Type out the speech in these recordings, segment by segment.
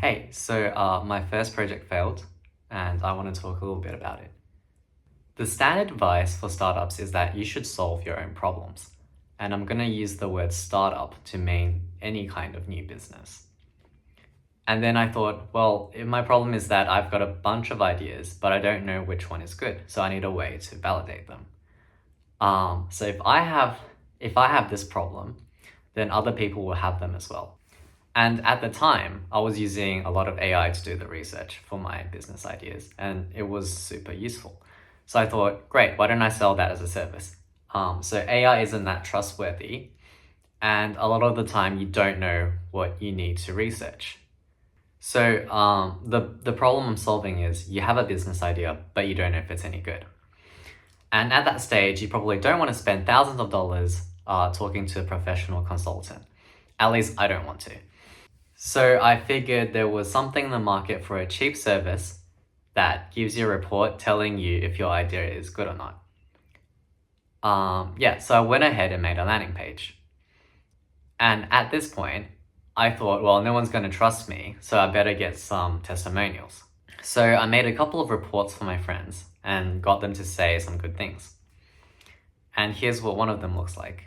Hey, so my first project failed, and I want to talk a little bit about it. The standard advice for startups is that you should solve your own problems, and I'm going to use the word startup to mean any kind of new business. And then I thought, well, if my problem is that I've got a bunch of ideas, but I don't know which one is good, so I need a way to validate them. So if I have this problem, then other people will have them as well. And at the time, I was using a lot of AI to do the research for my business ideas, and it was super useful. So I thought, great, why don't I sell that as a service? So AI isn't that trustworthy, and a lot of the time you don't know what you need to research. So the problem I'm solving is you have a business idea, but you don't know if it's any good. And at that stage, you probably don't want to spend thousands of dollars talking to a professional consultant. At least I don't want to. So I figured there was something in the market for a cheap service that gives you a report telling you if your idea is good or not. So I went ahead and made a landing page. And at this point, I thought, well, no one's going to trust me, so I better get some testimonials. So I made a couple of reports for my friends and got them to say some good things. And here's what one of them looks like.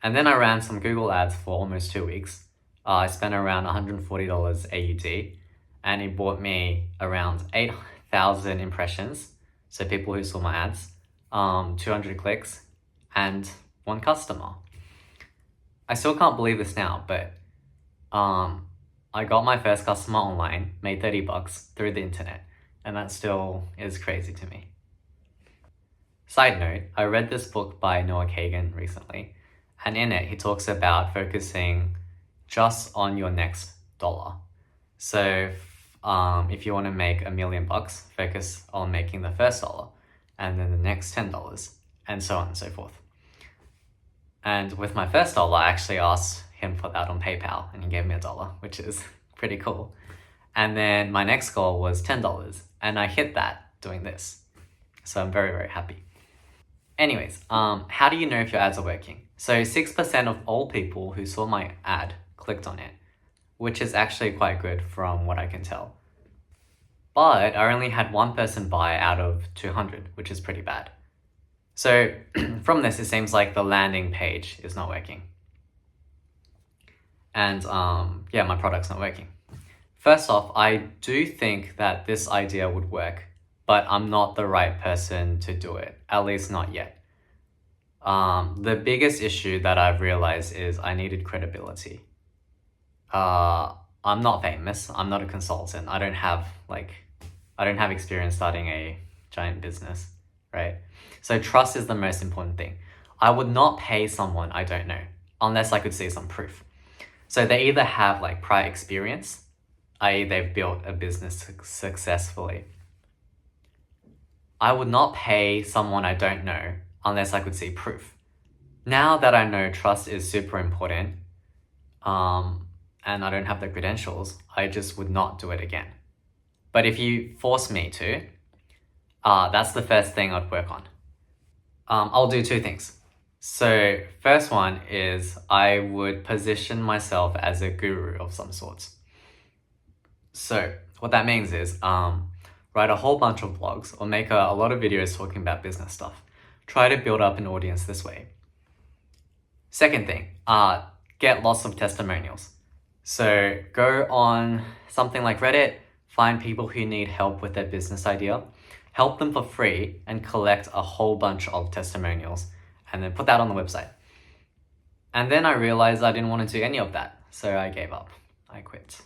And then I ran some Google ads for almost 2 weeks. I spent around $140 AUD, and it bought me around 8,000 impressions. So people who saw my ads, 200 clicks, and one customer. I still can't believe this now, but I got my first customer online, made $30 through the internet, and that still is crazy to me. Side note, I read this book by Noah Kagan recently, and in it he talks about focusing just on your next dollar. So if you want to make $1 million, focus on making the first dollar, and then the next $10, and so on and so forth. And with my first dollar, I actually asked him for that on PayPal, and he gave me $1, which is pretty cool. And then my next goal was $10, and I hit that doing this. So I'm very, very happy. Anyways, how do you know if your ads are working? So 6% of all people who saw my ad clicked on it, which is actually quite good from what I can tell. But I only had one person buy out of 200, which is pretty bad. So from this, it seems like the landing page is not working. And my product's not working. First off, I do think that this idea would work, but I'm not the right person to do it, at least not yet. The biggest issue that I've realized is I needed credibility. I'm not famous. I'm not a consultant. I don't have experience starting a giant business, right? So trust is the most important thing. I would not pay someone I don't know unless I could see some proof. So they either have prior experience, i.e. they've built a business successfully. I would not pay someone I don't know unless I could see proof. Now that I know trust is super important, and I don't have the credentials, I just would not do it again. But if you force me to, that's the first thing I'd work on. I'll do two things. So first one is I would position myself as a guru of some sort. So what that means is write a whole bunch of blogs or make a lot of videos talking about business stuff. Try to build up an audience this way. Second thing, get lots of testimonials. So go on something like Reddit, find people who need help with their business idea, help them for free, and collect a whole bunch of testimonials, and then put that on the website. And then I realized I didn't want to do any of that, so I gave up. I quit.